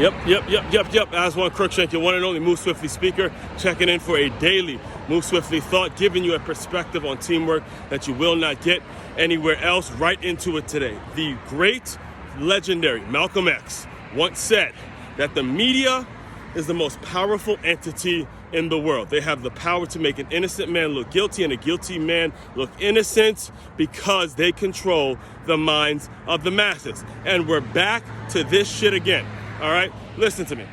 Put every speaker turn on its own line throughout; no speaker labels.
Yep. Aswand Cruickshank, your one and only Move Swiftly speaker, checking in for a daily Move Swiftly thought, giving you a perspective on teamwork that you will not get anywhere else. Right into it today. The great, legendary Malcolm X once said that the media is the most powerful entity in the world. They have the power to make an innocent man look guilty and a guilty man look innocent because they control the minds of the masses. And we're back to this shit again. All right, listen to me.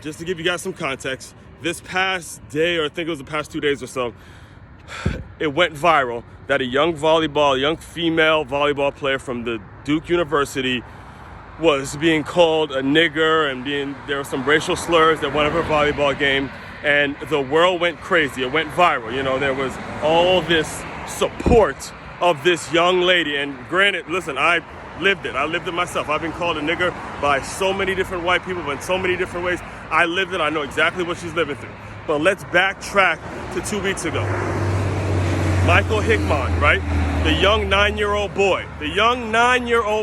Just to give you guys some context, this past day, or I think it was the past 2 days or so, it went viral that a young female volleyball player from the Duke University was being called a nigger, and there were some racial slurs at one of her volleyball game, and the world went crazy. It went viral. You know, there was all this support of this young lady, and granted, listen, I lived it myself. I've been called a nigger by so many different white people, but in so many different ways. I lived it. I know exactly what she's living through. But let's backtrack to 2 weeks ago. Michael Hickman, right? The young 9-year-old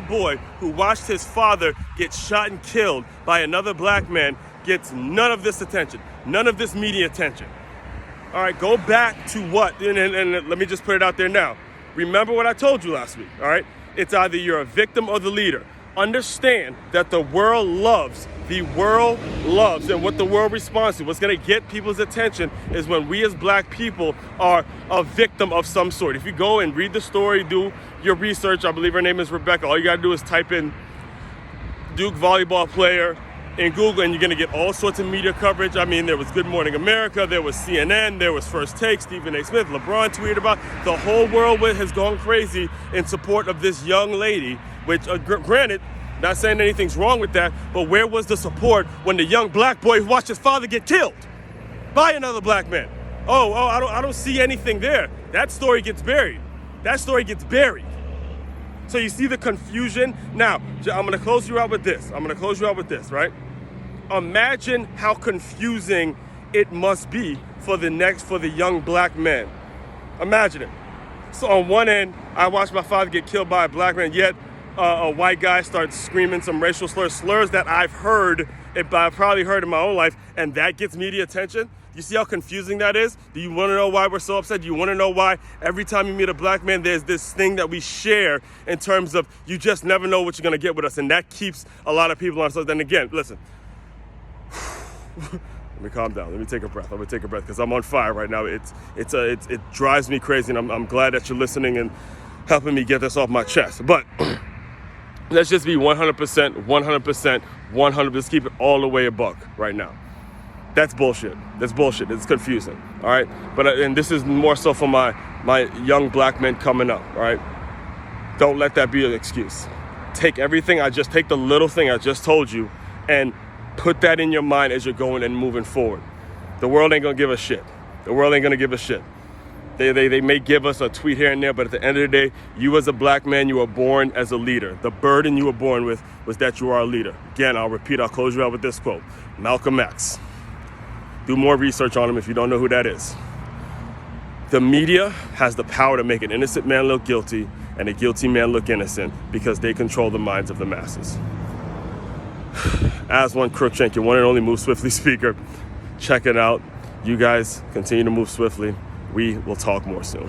boy who watched his father get shot and killed by another black man gets none of this attention, none of this media attention. All right, go back to what, and let me just put it out there now. Remember what I told you last week, all right? It's either you're a victim or the leader. Understand that the world loves, and what the world responds to, what's gonna get people's attention is when we as black people are a victim of some sort. If you go and read the story, do your research, I believe her name is Rebecca, all you gotta do is type in Duke volleyball player in Google and you're gonna get all sorts of media coverage. I mean, there was Good Morning America, there was CNN, there was First Take, Stephen A. Smith, LeBron tweeted about. The whole world has gone crazy in support of this young lady, which granted, not saying anything's wrong with that, but where was the support when the young black boy who watched his father get killed by another black man? I don't see anything there. That story gets buried. So you see the confusion? Now, I'm gonna close you out with this, right? Imagine how confusing it must be for the young black man. Imagine it. So on one end, I watched my father get killed by a black man, yet a white guy starts screaming some racial slurs that I've probably heard in my own life, and that gets media attention. You see how confusing that is? Do you want to know why we're so upset? Do you want to know why every time you meet a black man, there's this thing that we share in terms of you just never know what you're going to get with us, and that keeps a lot of people on. So then again, listen. Let me calm down. Let me take a breath. Because I'm on fire right now. It drives me crazy, and I'm glad that you're listening and helping me get this off my chest. But let's just be 100%. Let's keep it all the way a buck right now. That's bullshit. It's confusing. All right. And this is more so for my young black men coming up. All right. Don't let that be an excuse. Take the little thing I just told you, and put that in your mind as you're going and moving forward. The world ain't gonna give a shit. They may give us a tweet here and there, but at the end of the day, you as a black man, you were born as a leader. The burden you were born with was that you are a leader. Again, I'll close you out with this quote. Malcolm X. Do more research on him if you don't know who that is. The media has the power to make an innocent man look guilty and a guilty man look innocent because they control the minds of the masses. Aswand Cruickshank, your one and only Move Swiftly speaker. Check it out. You guys continue to move swiftly. We will talk more soon.